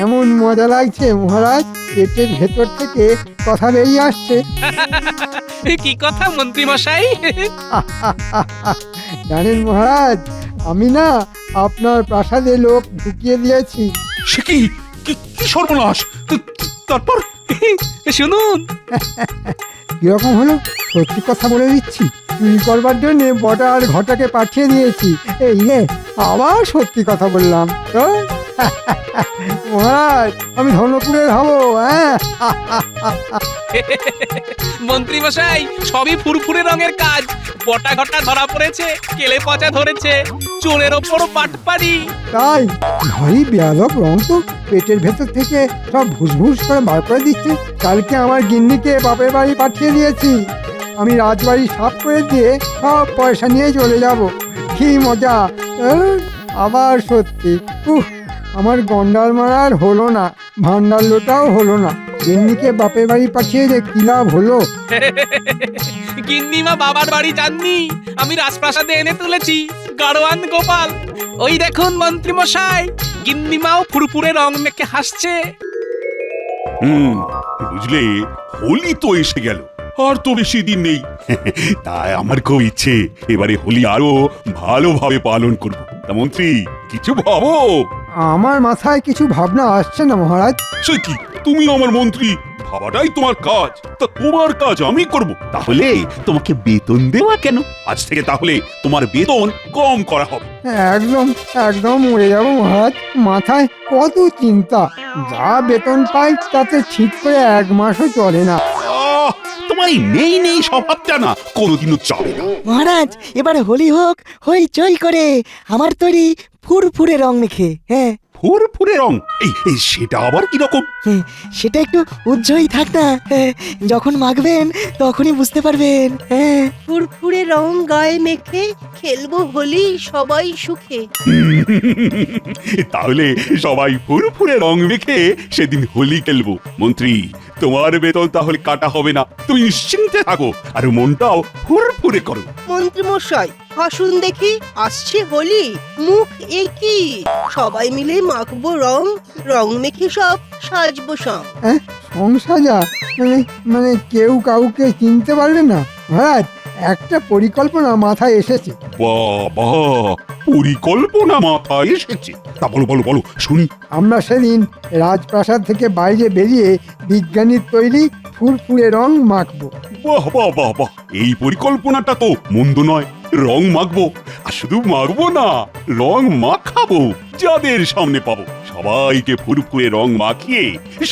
এমন মজা লাগছে মহারাজ, পেটের ভেতর থেকে কথা বেরিয়ে আসছে। কি কথা মন্ত্রী মশাই? জানেন মহারাজ, আমি না আপনার প্রাসাদে লোক ঢুকিয়ে দিয়েছি। সে কি কি কি সর্বনাশ! তারপর শুনুন। কিরকম হলো? সত্যি কথা বলে দিচ্ছি, চুরি করবার জন্য বটা আর ঘটাকে পাঠিয়ে দিয়েছি। এই রে, আবার সত্যি কথা বললাম তো। মহারাজ, আমি ধনপুরের হবো। হ্যাঁ, মন্ত্রী মশাই, সবই ফুরফুরে রঙের কাজ। বটা ঘটা ধরা পড়েছে, কেলে পচা ধরেছে, চোরের ওপর পাটপাড়ি। তাই ভারী বেয়াদব রং তো, পেটের ভেতর থেকে সব ভুসভুস করে বার করে দিচ্ছে। কালকে আমার গিন্নিকে বাপের বাড়ি পাঠিয়ে দিয়েছি। আমি রাজবাড়ি সাফ করে দিয়ে সব পয়সা নিয়ে চলে যাব। কি মজা! আবার সত্যি, আমার গন্ডাল মারার হলো না, ভান্ডার লোটাও হলো না। গিন্নিকে বাপের বাড়ি পাঠিয়ে যে কি লাভ হলো? গিন্নিমা বাবার বাড়ি যাননি, আমি রাজপ্রাসাদে এনে তুলেছি। গাড়োয়ান গোপাল, ওই দেখুন মন্ত্রী মশাই, গিন্নিমাও ফুরফুরে রং মেখে হাসছে। বুঝলে, হোলি তো এসে গেল, আর তো বেশি দিন নেই। তাই আমার খুব ইচ্ছে এবারে হোলি আরো ভালোভাবে পালন করব। তা মন্ত্রী, কিছু ভাবো। আমার মাথায় কিছু ভাবনা আসছে না মহারাজ। সে কি, তুমি আমার মন্ত্রী, ভাবাটাই তোমার কাজ। তা তোমার কাজ আমি করব, তাহলে তোমাকে বেতন দেওয়া কেন? আজ থেকে তাহলে তোমার বেতন কম করা হবে। একদম একদম মরে যাবো মহারাজ, মাথায় কত চিন্তা। যা বেতন পাই তাতে ঠিক করে 1 মাসও চলে না। তোমার এই নেই নেই স্বভাবটা না কোনোদিনও চলে না। মহারাজ, এবার হোলি হোক হইচই করে, আমার তৈরি ফুরফুরে রং মেখে। হ্যাঁ, ফুরফুরে রং, এই সেটা আবার কি রকম? সেটা একটু উজ্জ্বলই থাক না। যখন মাখবেন তখনই বুঝতে পারবেন। হ্যাঁ, ফুরফুরে রং গায়ে মেখে খেলবো হোলি সবাই সুখে। তাহলে সবাই ফুরফুরে রং মেখে সেদিন হোলি খেলবো। মন্ত্রী, তোমার বেতন তাহলে কাটা হবে না, তুমি নিশ্চিন্তে থাকো, আর মনটাও ফুরফুরে করো। মন্ত্রী মশাই, হাসুন দেখি, আসছে হোলি, মুখ একই, সবাই মিলে মাখবো রং, রং মেখে সব সাজবো সব। সংসাজা মানে মানে কেউ কাউকে চিনতে পারবে না। মহারাজ, একটা পরিকল্পনা মাথায় এসেছে। বাবা, পরিকল্পনা মাথায় এসেছে? তা বলো বলো বলো শুনি। আমরা সেদিন রাজপ্রাসাদ থেকে বাইরে বেরিয়ে বিজ্ঞানীর তৈরি ফুরফুরে রং মাখবো। বাহ বাহ বাহ বাহ, এই পরিকল্পনাটা তো মন্দ নয়। রং মাখবো, আর শুধু মাখবো না, রং মাখাবো। যাদের সামনে পাবো সবাইকে ফুরফুরে রং মাখিয়ে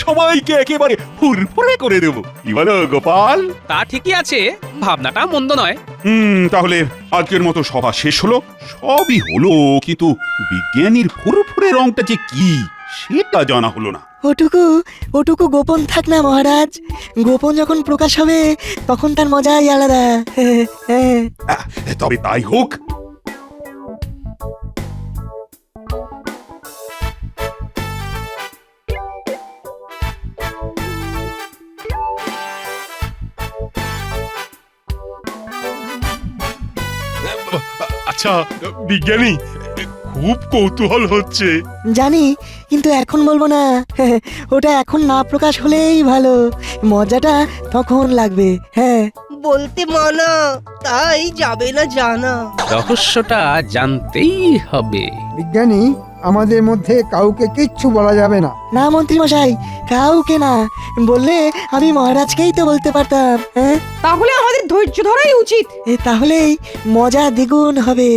সবাইকে একেবারে ফুরফুরে করে দেবো। কি বলো গোপাল? তা ঠিকই আছে, ভাবনাটা মন্দ নয়। তাহলে আজকের মতো সভা শেষ হলো। সবই হলো, কিন্তু বিজ্ঞানীর ফুরফুরে রংটা যে কি সেটা জানা হলো না। ওটুকু ওটুকু গোপন থাক না মহারাজ, গোপন যখন প্রকাশ হবে তখন তার মজাই আলাদা। হ্যাঁ, তবে তাই হোক। আচ্ছা বিজ্ঞানী, খুব কৌতূহল হচ্ছে। জানি, কিন্তু এখন বলবো না। ওটা এখন না প্রকাশ হলেই ভালো, মজাটা তখন লাগবে। হ্যাঁ, বলতে মানা, তাই যাবে না জানা। রহস্যটা জানতেই হবে। বিজ্ঞানী, আমাদের মধ্যে কাউকে কিচ্ছু বলা যাবে না। না মন্ত্রী মশাই, কাউকে না বললে আমি মহারাজকেই তো বলতে পারতাম। হ্যাঁ, তাহলে আমাদের ধৈর্য ধরাই উচিত। তাহলেই মজা দ্বিগুণ হবে।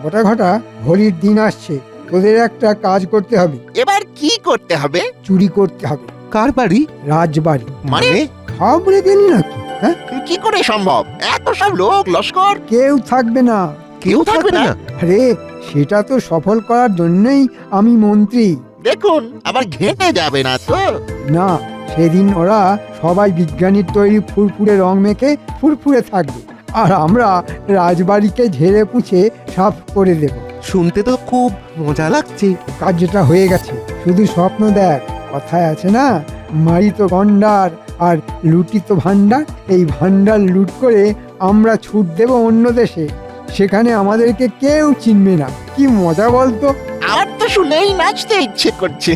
বটা ঘটা, হোলির দিন আসছে, তোদের একটা কাজ করতে হবে। এবার কি করতে হবে? চুরি করতে হবে। কার বাড়ি? রাজবাড়ি। মানে খাবড়ে গেলি নাকি? হ্যাঁ, কি করে সম্ভব? এত সব লোক লস্কর, কেউ থাকবে না। কেউ থাকবে না? আরে, সেটা তো সফল করার জন্যই আমি মন্ত্রী। দেখুন, আবার ঘেঁটে যাবে না তো? না, সেদিন ওরা সবাই বিজ্ঞানীর তৈরি ফুরফুরে রং মেখে ফুরফুরে থাকবে, আর আমরা রাজবাড়িকে ঝেড়ে পুছে সাফ করে দেব। শুনতে তো খুব মজা লাগছে। কার্যটা হয়ে গেছে, শুধু স্বপ্ন দেখ। কথায় আছে না, মারিত গন্ডার আর লুটিত ভাণ্ডার। এই ভাণ্ডার লুট করে আমরা ছুট দেব অন্য দেশে, সেখানে আমাদেরকে কেউ চিনবে না। কি মজা বলতো। আমার তো শুনেই নাচতে ইচ্ছে করছে।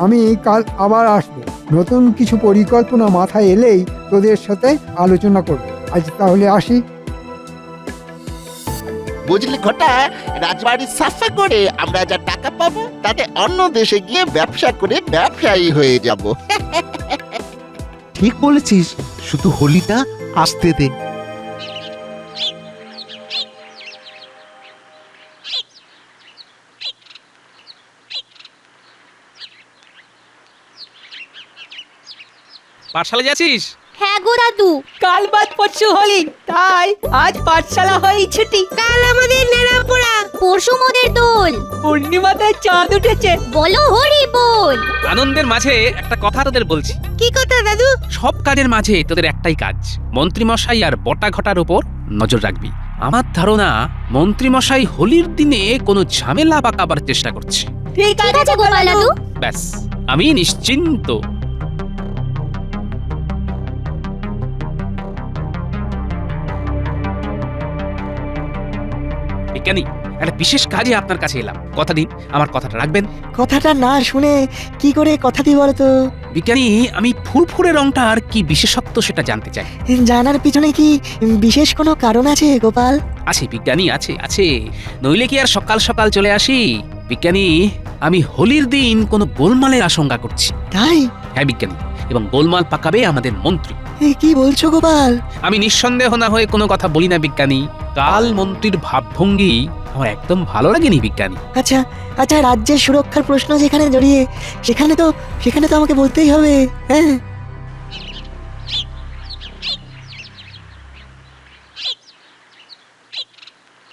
আমি কাল আবার আসবো, নতুন কিছু পরিকল্পনা মাথায় এলেই তোদের সাথে আলোচনা করব। আজ তাহলে আসি। বুঝলি ঘটা, রাজবাড়ি সাফা করে আমরা যা টাকা পাবো তাতে অন্য দেশে গিয়ে ব্যবসা করে ব্যবসায়ী হয়ে যাব। ঠিক বলেছিস, শুধু হোলিটা আসতে দে। পাঠশালা যাচ্ছিস? হ্যাঁ গো দাদু, কাল বাদ পরশু হলি, তাই আজ পাঠশালা হয়ে ছুটি। কাল আমাদের নেড়াপোড়া। পরশু মোদের দোল। পূর্ণিমাতে চাঁদ উঠেছে। বলো হরি বল। আনন্দের মাঝে একটা কথা তোদের বলছি। কি কথা দাদু? সব কাজের মাঝে তোদের একটাই কাজ, মন্ত্রীমশাই আর বটা ঘটার উপর নজর রাখবি। আমার ধারণা মন্ত্রীমশাই হোলির দিনে কোনো ঝামেলা পাকাবার চেষ্টা করছে। ঠিক আছে গোপাল দাদু। ব্যাস, আমি নিশ্চিন্ত। বিজ্ঞানী, একটা বিশেষ কাজে আপনার কাছে এলাম। কথা দিন আমার কথাটা রাখবেন। কথাটা না শুনে কি করে কথা দিই বলতো? বিজ্ঞানী, আমি ফুরফুরে রংটার কি বিশেষত্ব সেটা জানতে চাই। জানার পিছনে কি বিশেষ কোনো কারণ আছে গোপাল? আছে বিজ্ঞানী, আছে আছে, নইলে কি আর সকাল সকাল চলে আসি। বিজ্ঞানী, আমি হোলির দিন কোনো গোলমালের আশঙ্কা করছি। তাই? হ্যাঁ বিজ্ঞানী, এবং গোলমাল পাকাবে আমাদের মন্ত্রী। কি বলছো গোপাল? আমি নিঃসন্দেহ না হয়ে কোনো কথা বলি না বিজ্ঞানী। কাল মন্ত্রীর ভাবভঙ্গি আমার একদম ভালো লাগেনি বিজ্ঞানী। আচ্ছা আচ্ছা, রাজ্যের সুরক্ষার প্রশ্ন যেখানে জড়িয়ে, সেখানে তো আমাকে বলতেই হবে। হ্যাঁ,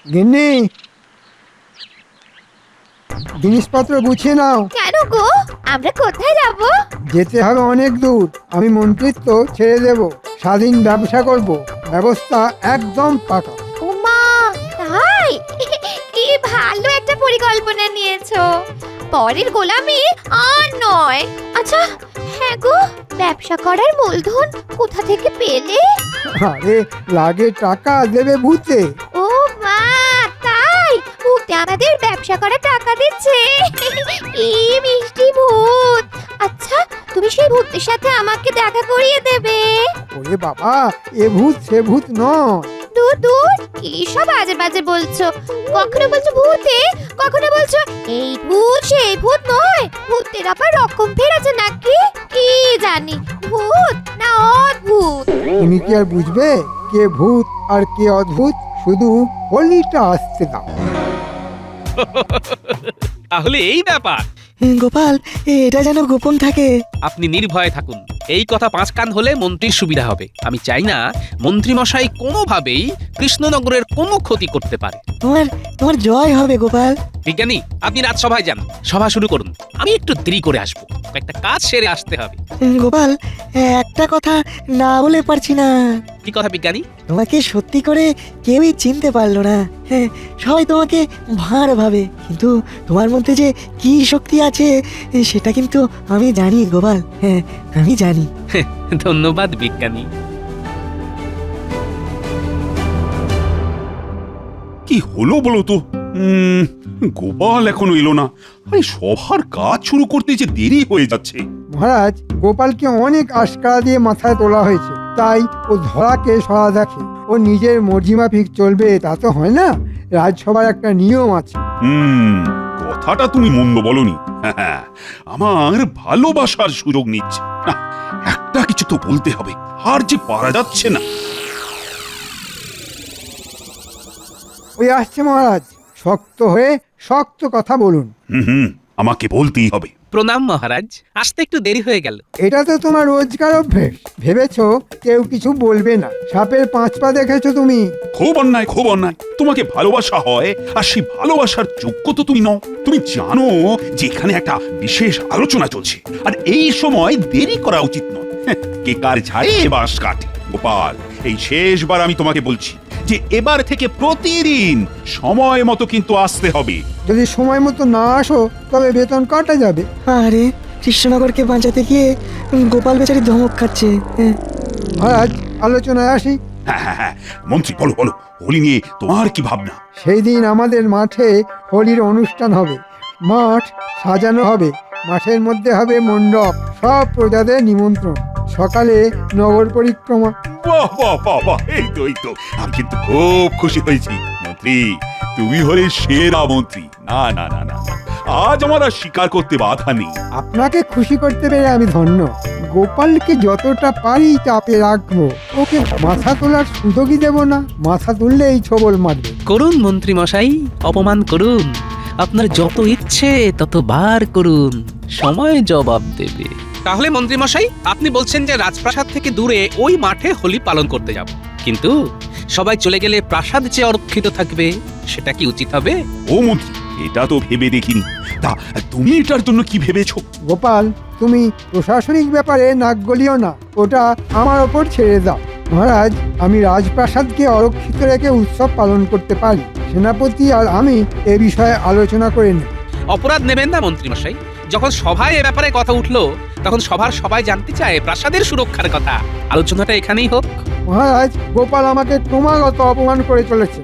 গিন্নি, জিনিসপত্র গুছিয়ে নাও। কেন গো, আমরা কোথায় যাব? যেতে হবে অনেক দূর। আমি মন্ত্রিত্ব ছেড়ে দেব, স্বাধীন ব্যবসা করব। ব্যবস্থা একদম পাকা। ওমা, তাই? কি ভালো একটা পরিকল্পনা নিয়েছো। পরের গোলামি আর নয়। আচ্ছা হ্যাঁ গো, ব্যবসা করার মূলধন কোথা থেকে পেলে? আরে লাগে টাকা দেবে ভূতে। ও মা, তাই? ভূতে আমাদের ব্যবসা করার টাকা দিচ্ছে। কি মিষ্টি ভূত। আচ্ছা, তুমি সেই ভূতের সাথে আমাকে দেখা করিয়ে দেবে? ওরে বাবা, এ ভূত সে ভূত নয়। দূর দূর, কি সব বাজে বাজে বলছো। কখনো বলছো ভূতে, কখনো বলছো এই ভূত সেই ভূত নয়। ভূতের আবার রকম ফেরেছে নাকি? কি জানি, ভূত না অদ্ভুত। তুমি কি আর বুঝবে কে ভূত আর কে অদ্ভুত? শুধু হোলিটা আসতে দাও। তাহলে এই ব্যাপার। গোপাল, এটা যেন গোপন থাকে। আপনি নির্ভয়ে থাকুন, এই কথা 5 কান হলে মন্ত্রীর সুবিধা হবে। আমি চাই না মন্ত্রীমশাই কোনোভাবেই কৃষ্ণনগরের কোনো ক্ষতি করতে পারে। তোমার জয় হবে গোপাল। বিজ্ঞানী, আপনি রাজসভায় যান, সভা শুরু করুন। আমি একটু দেরি করে আসবো, একটা কাজ সেরে আসতে হবে। গোপাল, একটা কথা না বলে পারছি না। কি কথা বিজ্ঞানী? তোমাকে সত্যি করে কেউই চিনতে পারলো না। হ্যাঁ, সবাই তোমাকে ভাঁড় ভাবে, কিন্তু তোমার মধ্যে যে কি শক্তি আছে সেটা কিন্তু আমি জানি গোপাল। হ্যাঁ, আমি জানি। ধন্যবাদ বিজ্ঞানী। কি হলো বলো তো? গোপাল এখনো এলো না। আরে সবার কাজ শুরু করতে যে দেরি হয়ে যাচ্ছে। মহারাজ, গোপালকে অনেক আশকারা দিয়ে মাথায় তোলা হয়েছে, তাই ও ধরাকে সরা দেখে। ও নিজের মর্জি মাফিক চলবে তা তো হয় না। রাজসভার একটা নিয়ম আছে। কথাটা তুমি মন্দ বলনি। আমার ভালোবাসার সুযোগ নিচ্ছে না, একটা কিছু তো বলতে হবে, আর যে পারা যাচ্ছে না। ওই আসছে মহারাজ, শক্ত হয়ে শক্ত কথা বলুন। আমাকে বলতেই হবে। প্রণাম মহারাজ, আসতে একটু দেরি হয়ে গেল। এটা তো তোমার রোজকার অভ্যেস। ভেবেছো কেউ কিছু বলবে না। সাপের 5 পা দেখেছো তুমি? খুব অন্যায়, খুব অন্যায়। তোমাকে ভালোবাসা হয়, আর সেই ভালোবাসার যোগ্য তো তুমি নও। তুমি জানো যে এখানে একটা বিশেষ আলোচনা চলছে, আর এই সময় দেরি করা উচিত নয়। কে কার ঝাড়ে বাঁশ কাটে। গোপাল, এই শেষবার আমি তোমাকে বলছি যে এবার থেকে প্রতিদিন সময় মতো কিন্তু আসতে হবে। যদি সময় মতো না আসো তবে বেতন কাটা যাবে। আরে কৃষ্ণনগরকে বাঁচাতে গিয়ে গোপাল বেচারি ধমক খাচ্ছে। হ্যাঁ, মহারাজ, আলোচনায় আসি। হ্যাঁ, মন্ত্রী বলো বলো, হোলি নিয়ে তোমার কি ভাবনা? সেই দিন আমাদের মাঠে হোলির অনুষ্ঠান হবে। মাঠ সাজানো হবে, মাঠের মধ্যে হবে মণ্ডপ, সব প্রজাদের নিমন্ত্রণ। সকালে নগর পরিক্রমা। বাহ বাহ বাহ বাহ, এই তো আমি কিন্তু খুব খুশি হয়েছি মন্ত্রী। তুমি হলে সেরা মন্ত্রী। না না না না, আজ আমার আর স্বীকার করতে বাধা নেই। আপনাকে খুশি করতে পেরে আমি ধন্য। গোপালকে যতটা পারি চাপে রাখবো, ওকে মাথা তোলার সুযোগই দেব না। মাথা তুললেই ছবল মারবে। করুন মন্ত্রী মশাই, অপমান করুন, আপনার যত ইচ্ছে তত বার করুন, সময় জবাব দেবে। তাহলে মন্ত্রী মশাই, আপনি বলছেন যে রাজপ্রাসাদ থেকে দূরে ওই মাঠে হোলি পালন করতে যাব, কিন্তু সবাই চলে গেলে প্রাসাদ যে অরক্ষিত থাকবে, সেটা কি উচিত হবে? ও মন্ত্রী, এটা তো ভেবে দেখিনি। তা তুমি এটার জন্য কি ভেবেছো? গোপাল, তুমি প্রশাসনিক ব্যাপারে নাক গলিও না, ওটা আমার ওপর ছেড়ে দাও। মহারাজ, আমি রাজপ্রাসাদকে অরক্ষিত রেখে উৎসব পালন করতে পারি। সেনাপতি আর আমি এ বিষয়ে আলোচনা করে নেব। অপরাধ নেবেন না মন্ত্রী মশাই। যখন সভায় এ ব্যাপারে কথা উঠলো, তখন সভার সবাই জানতে চায় প্রাসাদের সুরক্ষার কথা। আলোচনাটা এখানেই হোক। মহারাজ, গোপাল আমাকে ক্রমাগত অপমান করে চলেছে।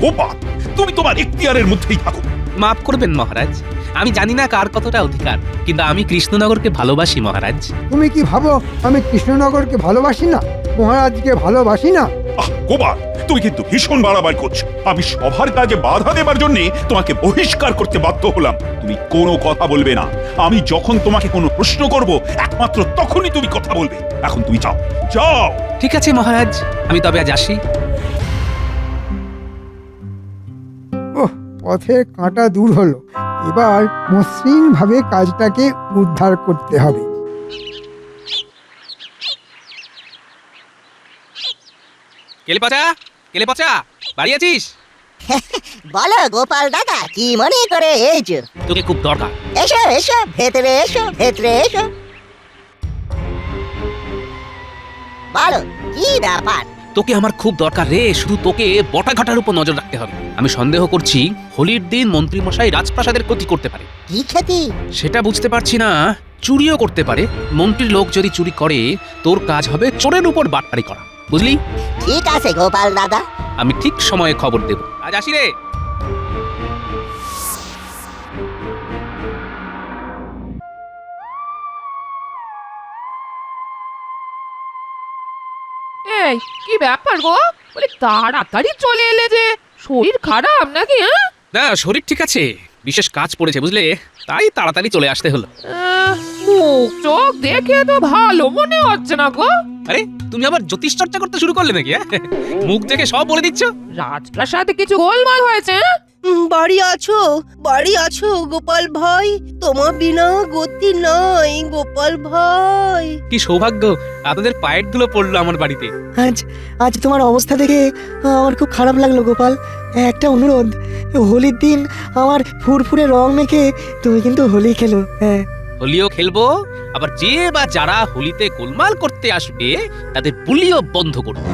গোপাল, তুমি তোমার এখতিয়ারের মধ্যেই থাকো। মাফ করবেন মহারাজ, আমি জানি না কার কতটা অধিকার, কিন্তু আমি কৃষ্ণনগরকে ভালোবাসি মহারাজ। তুমি কি ভাবো আমি কৃষ্ণনগরকে ভালোবাসি না, মহারাজকে ভালোবাসি না? গোপাল, তুমি কিন্তু ভীষণ বাড়াবাড়ি করছো। আমি সভার কাজে বাধা দেবার জন্য তোমাকে বহিষ্কার করতে বাধ্য হলাম। তুমি কোনো কথা বলবে না। আমি যখন তোমাকে কোনো প্রশ্ন করব, একমাত্র তখনই তুমি কথা বলবে। এখন তুমি যাও যাও। ঠিক আছে মহারাজ, আমি তবে আজ আসি। ওহ, পথের কাঁটা দূর হলো। এবার মসৃণ ভাবে কাজটাকে উদ্ধার করতে হবে। কেলে পচা, বাড়ি আছিস? বলো গোপাল দাদা, কি মনে করে এসো? তোকে খুব দরকার। এসো এসো, ভেতরে এসো, ভেতরে এসো। বলো, কি ব্যাপার? তোকে আমার খুব দরকার রে। শুধু তোকে বটাঘাটার উপর নজর রাখতে হবে। আমি সন্দেহ করছি হোলির দিন মন্ত্রী মশাই রাজপ্রাসাদের ক্ষতি করতে পারে। কি ক্ষতি? সেটা বুঝতে পারছি না। চুরিও করতে পারে। মন্ত্রীর লোক যদি চুরি করে, তোর কাজ হবে চোরের উপর বাটপারি করা, বুঝলি? ঠিক আছে গোপাল দাদা। আমি ঠিক সময়ে খবর দেব। আজ আসি রে। এই কি ব্যাপার গো? বলে তাড়াতাড়ি চলে এলে যে, শরীর খারাপ নাকি? হ্যাঁ, না, শরীর ঠিক আছে, বিশেষ কাজ পড়েছে বুঝলে, তাই তাড়াতাড়ি চলে আসতে হলো। মুখ চোখ দেখে তো ভালো মনে হচ্ছে না গো। আরে, তুমি আবার জ্যোতিষ চর্চা করতে শুরু করলে নাকি? মুখ দেখে সব বলে দিচ্ছ। রাজপ্রাসাদে কিছু গোলমাল হয়েছে? বাড়ি আছো গোপাল ভাই? তোমার বিনা গতি নাই গোপাল ভাই। কি সৌভাগ্য, আপনাদের পায়ের ধুলো পড়লো আমার বাড়িতে। আজ তোমার অবস্থা দেখে আমার খুব খারাপ লাগলো গোপাল। একটা অনুরোধ, হোলির দিন আমার ফুরফুরে রং মেখে তুমি কিন্তু হোলি খেলো। হ্যাঁ, হোলিও খেলবো, আবার যে বা যারা হোলিতে গোলমাল করতে আসবে তাদের বুলিও বন্ধ করবো।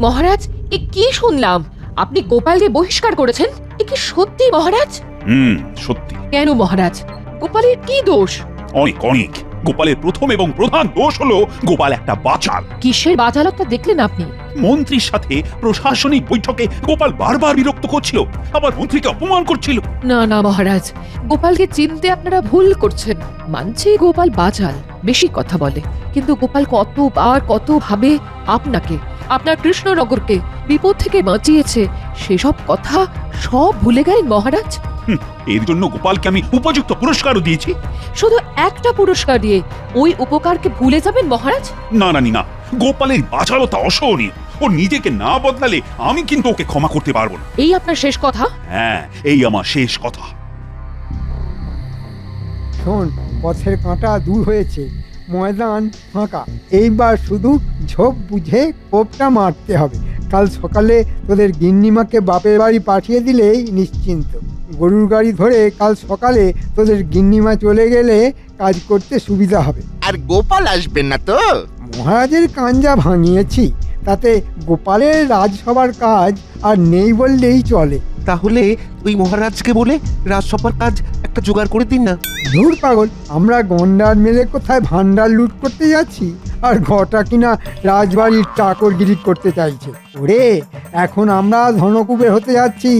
মহারাজ, এ কি শুনলাম? আপনি গোপালকে বহিষ্কার করেছেন? এ কি সত্যি মহারাজ? সত্যি। কেন মহারাজ? গোপালের কি দোষ? অনেক। গোপালের প্রথম এবং প্রধান দোষ হলো গোপাল একটা বাচাল। কিসের বাচালতা দেখলেন আপনি? মন্ত্রীর সাথে প্রশাসনিক বৈঠকে গোপাল বারবার বিরক্ত করছিল, আবার মন্ত্রীকে অপমান করছিল। না না মহারাজ, গোপালকে চিনতে আপনারা ভুল করছেন। মানছি গোপাল বাচাল, বেশি কথা বলে, কিন্তু গোপাল কতবার কতভাবে আপনাকে, আপনার কৃষ্ণনগরকে বিপদ থেকে বাঁচিয়েছে, সেসব কথা সব ভুলে গেলেন মহারাজ? এর জন্য গোপালকে আমি উপযুক্ত পুরস্কারও দিয়েছি। শুধু একটা পুরস্কার দিয়ে ওই উপকারকে ভুলে যাবেন মহারাজ? না রানী না, গোপালের বাচালতা অসহনীয়। ও নিজেকে না বদলালে আমি কিন্তু ওকে ক্ষমা করতে পারবো না। এই আপনার শেষ কথা? হ্যাঁ, এই আমার শেষ কথা। শোন, পথের কাঁটা দূর হয়েছে। ময়দান ফাঁকা। এইবার শুধু ঝোপ বুঝে কোপটা মারতে হবে। কাল সকালে তোদের গিন্নিমাকে বাপের বাড়ি পাঠিয়ে দিলেই নিশ্চিন্ত। গরুর গাড়ি ধরে কাল সকালে তোদের গিন্নিমা চলে গেলে কাজ করতে সুবিধা হবে। আর গোপাল আসবে না তো? মহারাজের কাঞ্জা ভাঙিয়েছি, তাতে গোপালের রাজসভার কাজ আর নেই বললেই চলে। তাহলে ওই মহারাজকে বলে রাজসভার কাজ একটা জোগাড় করে দিন না। ধুর পাগল, আমরা গন্ডার মেলে কোথায় ভান্ডার লুট করতে যাচ্ছি আর ঘটা কিনা রাজবাড়ির চাকরগিরি করতে চাইছে। ওরে, এখন আমরা ধনকুবের হতে যাচ্ছি।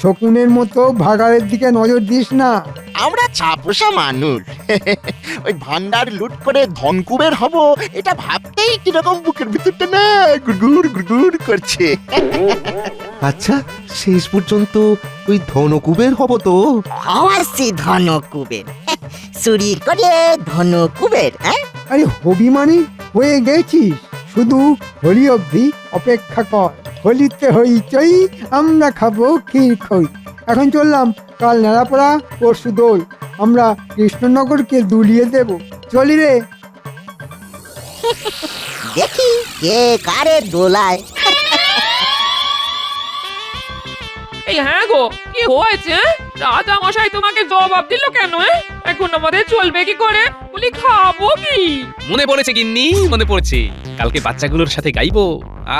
শকুনের মতো ভাগাড়ের দিকে নজর দিস না। আমরা ছাপোষা মানুষ। ওই ভান্ডার লুট করে ধনকুবের হব, এটা ভাবতেই কিরকম বুকের ভিতরটা না গুড়গুড় গুড়গুড় করছে। আচ্ছা, শেষ পর্যন্ত ওই ধনকুবের হব তো? হওয়াছি ধনকুবের, চুরি করে ধনকুবের। হ্যাঁ, আরে হবি মানে হয়ে গেছিস, শুধু হোলি অবধি অপেক্ষা কর। হোলিতে হইচই, আমরা খাবো ক্ষীর খই। এখন চললাম, কাল নেড়াপড়া পরশু দোল, আমরা কৃষ্ণনগরকে দুলিয়ে দেব। চলি রে। দেখি কে কারে দোলায়। এই হ্যাঁ গো, কি হয়েছে? রাজা মশাই তোমাকে জবাব দিল কেন? এখন আমাদের চলবে কি করে? বলি খাবো কি? মনে পড়েছে গিন্নি, মনে পড়েছে। কালকে বাচ্চাগুলোর সাথে গাইবো,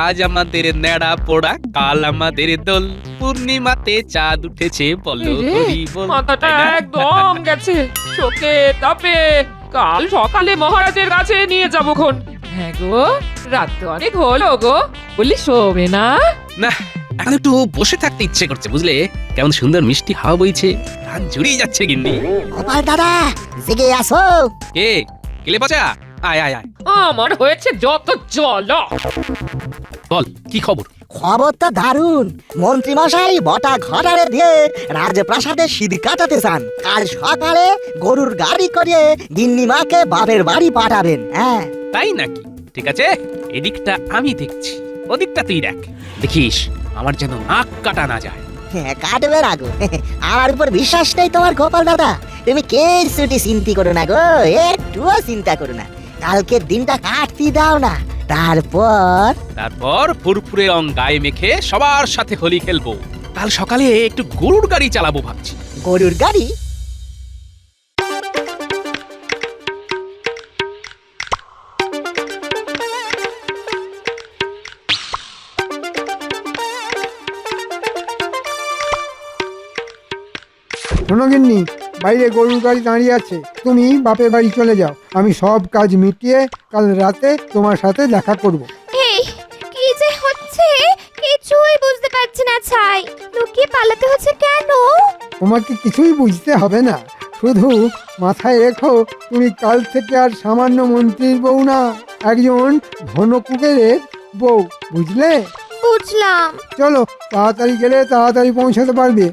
আজ আমাদের নেড়া পোড়া, কাল আমাদের দোল, পূর্ণিমাতে চাঁদ উঠেছে বলো এই রে, হরি বল। মাথাটা তাই না? একদম গেছে শোকে তাপে। কাল সকালে মহারাজের কাছে নিয়ে যাবো খন। হ্যাঁ গো, রাত তো অনেক হলো গো, বলি শোবে না? না, এখন একটু বসে থাকতে ইচ্ছে করছে বুঝলে। কেমন সুন্দর মিষ্টি হাওয়া বইছে, প্রাণ জুড়িয়ে যাচ্ছে গিন্নি। গোপাল দাদা, জেগে আসো। কে কেলে পচা? আয় আয় আয়, আমার হয়েছে যত জল। বল কি খবর? খবর তো দারুণ। মন্ত্রী মশাই বটা ঘটারে দিয়ে রাজপ্রাসাদে সিঁধি কাটাতে চান। কাল সকালে গরুর গাড়ি করে গিন্নিমাকে বাপের বাড়ি পাঠাবেন। হ্যাঁ, তাই নাকি? ঠিক আছে, এদিকটা আমি দেখছি, ওদিকটা তুই দেখ। দেখিস আমার যেন নাক কাটা না যায়। হ্যাঁ, কাটবে না গো। আমার উপর বিশ্বাস নেই তোমার গোপাল দাদা? তুমি কে ছুটি চিন্তা করো না গো, একটুও চিন্তা করো না। কালকের দিনটা কাটতে দাও না, তারপর ফুরফুরে রং গায়ে মেখে সবার সাথে হোলি খেলবো। কাল সকালে একটু গরুর গাড়ি চালাবো ভাবছি। গরুর গাড়ি? শোনো গিন্নি, বাইরে গরুর গাড়ি দাঁড়িয়ে আছে, তুমি বাপের বাড়ি চলে যাও। আমি সব কাজ মিটিয়ে কাল রাতে তোমার সাথে দেখা করব। এই কি যে হচ্ছে কিছুই বুঝতে পারছি না ছাই। লুকিয়ে পালাতে হচ্ছে কেন? তোমাকে কিছুই বুঝতে হবে না, শুধু মাথায় রেখো তুমি কাল থেকে আর সামান্য মন্ত্রীর বউ না, একজন ধনকুবেরের বউ, বুঝলে? বুঝলাম। চলো, তাড়াতাড়ি গেলে তাড়াতাড়ি পৌঁছাতে পারবে।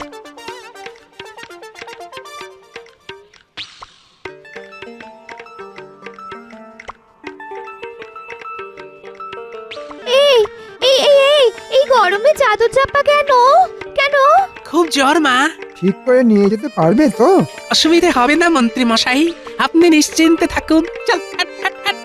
এই এই এই এই এই গরমে চাদর চাপা কেন? কেন? খুব জ্বর মা। ঠিক করে নিয়ে যেতে পারবে তো? অসুবিধে হবে না মন্ত্রী মশাই, আপনি নিশ্চিন্তে থাকুন। চল হাট, হাট, হাট।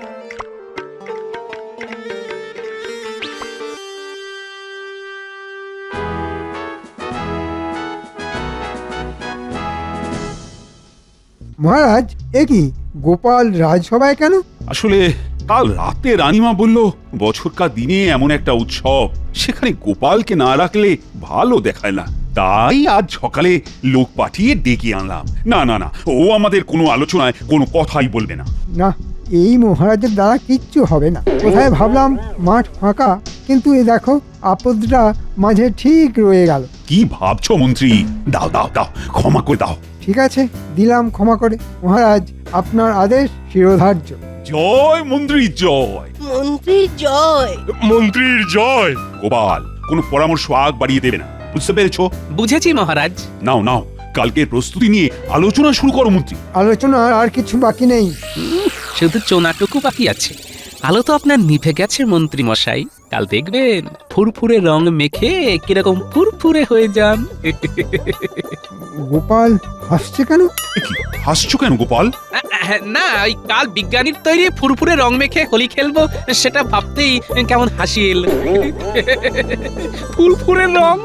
মহারাজ, এ কি গোপাল রাজসভায় কেন? আসলে কাল রাতে রানীমা বলল বছরকার দিনে এমন একটা উৎসব, সেখানে গোপালকে না রাখলে ভালো দেখায় না। তাই আজ সকালে লোক পাঠিয়ে ডেকে আনলাম। না না না, ও আমাদের কোনো আলোচনায় কোনো কথাই বলবে না। না, এই মহারাজের দ্বারা কিচ্ছু হবে না। কোথায় ভাবলাম মাঠ ফাঁকা, কিন্তু এ দেখো আপদটা মাঝে ঠিক রয়ে গেল। কি ভাবছো মন্ত্রী? দাও দাও দাও, ক্ষমা করে দাও। ঠিক আছে, দিলাম ক্ষমা করে। মহারাজ, আপনার আদেশ শিরোধার্য। জয় মন্ত্রী জয়। মন্ত্রী জয়। মন্ত্রীর জয়। গোপাল কোনো পরামর্শ আগ বাড়িয়ে দেবে না, বুঝতে পেরেছো? বুঝেছি মহারাজ। নাও নাও, কালকের প্রস্তুতি নিয়ে আলোচনা শুরু করো মন্ত্রী। আলোচনার আর কিছু বাকি নেই। শুধু চোনাটুকু বাকি আছে। আলো তো আপনার নিভে গেছে মন্ত্রী মশাই। কাল দেখবেন ফুরফুরে রং মেখে কিরকম ফুরফুরে হয়ে যান। গোপাল হাসছে কেন? এ কি হাসছো কেন গোপাল? না ওই কাল বিজ্ঞানীর তৈরি ফুরফুরে রং মেখে হোলি খেলবো সেটা ভাবতেই কেমন হাসি এলো। ফুরফুরে রং।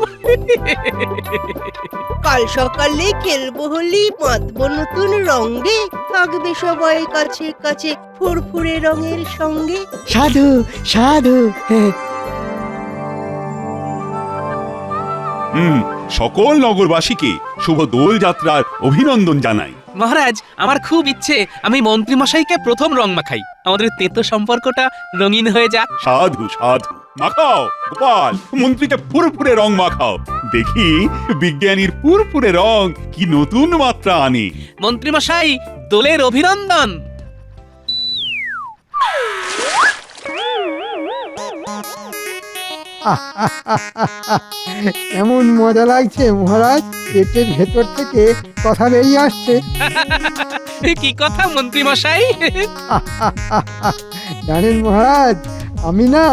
কাল সকালে খেলবো হোলি, মাতবো নতুন রঙে, থাকবে সবাই কাছে কাছে ফুরফুরে রঙের সঙ্গে। সাধু সাধু। সকল নগরবাসীকে শুভ দোল যাত্রার অভিনন্দন জানাই। মহারাজ, আমার খুব ইচ্ছে আমি মন্ত্রী মশাইকে প্রথম রং মাখাই, আমাদের তেতো সম্পর্কটা রঙিন হয়ে যাক। সাধু সাধু, মাখাও গোপাল, মন্ত্রীকে ফুরফুরে রং মাখাও, দেখি বিজ্ঞানীর ফুরফুরে রং কি নতুন মাত্রা আনে। মন্ত্রী মশাই, দোলের অভিনন্দন। এমন মজা লাগছে মহারাজ, পেটের ভেতর থেকে কথা বেরিয়ে আসছে। কি কথা মন্ত্রী মশাই? জানেন মহারাজ, আমি না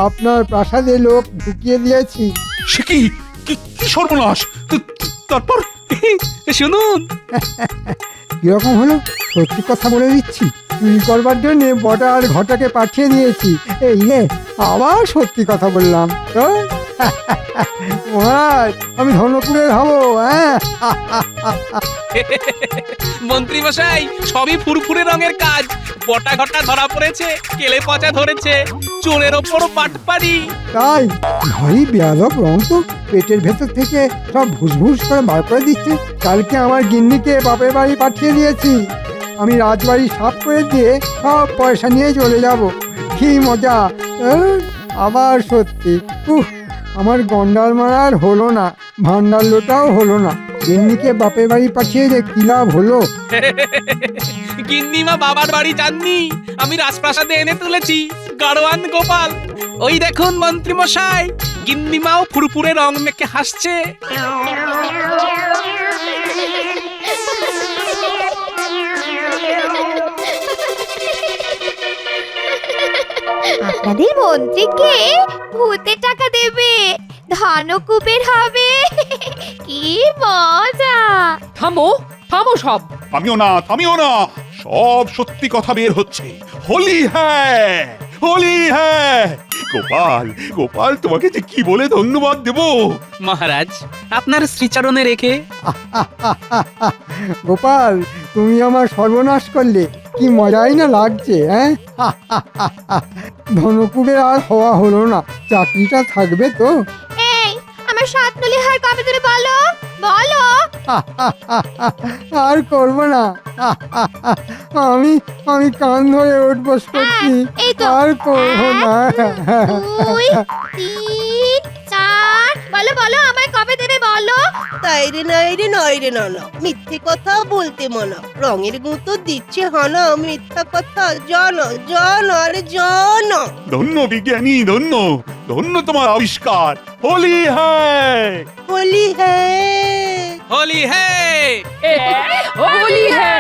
আপনার প্রাসাদে লোক ঢুকিয়ে দিয়েছি। সে কি কি কি সর্বনাশ! তারপর শুনুন। কিরকম হলো? সত্যি কথা বলে দিচ্ছি, চুরি করবার জন্য বটা আর ঘটাকে পাঠিয়ে দিয়েছি। এই রে, আবার সত্যি কথা বললাম তো। মহারাজ, আমি ধনপুরের হবো। হ্যাঁ, মন্ত্রী মশাই, সবই ফুরফুরে রঙের কাজ। বটা ঘটা ধরা পড়েছে, কেলে পচা ধরেছে, চোরের ওপর পাটপাড়ি। তাই ভারী বেয়াদব রং তো, পেটের ভেতর থেকে সব ভুসভুস করে বার করে দিচ্ছে। কালকে আমার গিন্নিকে বাপের বাড়ি পাঠিয়ে দিয়েছি। আমি রাজবাড়ি সাফ করে দিয়ে সব পয়সা নিয়ে চলে যাব। কি মজা! আবার সত্যি, আমার গন্ডার মারার হলো না, ভান্ডার লোটাও হলো না। গিন্নিকে বাপের বাড়ি পাঠিয়ে যে কি লাভ হলো? গিন্নিমা বাবার বাড়ি যাননি, আমি রাজপ্রাসাদে এনে তুলেছি। গাড়োয়ান গোপাল, ওই দেখুন মন্ত্রী মশাই, গিন্নিমাও ফুরফুরে রং মেখে হাসছে। আপনাদের মন্ত্রীকে ভূতে টাকা দেবে, ধনকুবের হবে। কি মজা! থামো থামো সব। থামিও না, থামিও না, সব সত্যি কথা বের হচ্ছে। হোলি হ্যাঁ, হোলি হ্যাঁ। গোপাল, গোপাল, তোমাকে যে কি বলে ধন্যবাদ দেব। মহারাজ, আপনার শ্রীচরণে রেখে। গোপাল, তুমি আমার সর্বনাশ করলে, কি মজাই না লাগছে। হ্যাঁ, ধনকুবের আর হওয়া হলো না, চাকরিটা থাকবে তো? এই, আমার সাতনলি হার কবে দেবে বলো বলো। আর করবো না। আমি আমি কান ধরে উঠবস করছি, এই তো। আর করবো না। 2 3 4 বলো বলো, আমায় কবে দেবে বলো। তাই রে নাই রে নয় রে না, মিথ্যে কথা বলতে মানা। রঙের গুঁতো দিচ্ছে হানা, মিথ্যা কথা জানো জানো আরে জানো। ধন্য বিজ্ঞানী, ধন্য, ধন্য তোমার আবিষ্কার। হোলি হ্যাঁ, হোলি হ্যাঁ, হোলি হ্যাঁ। হোলি হ্যাঁ।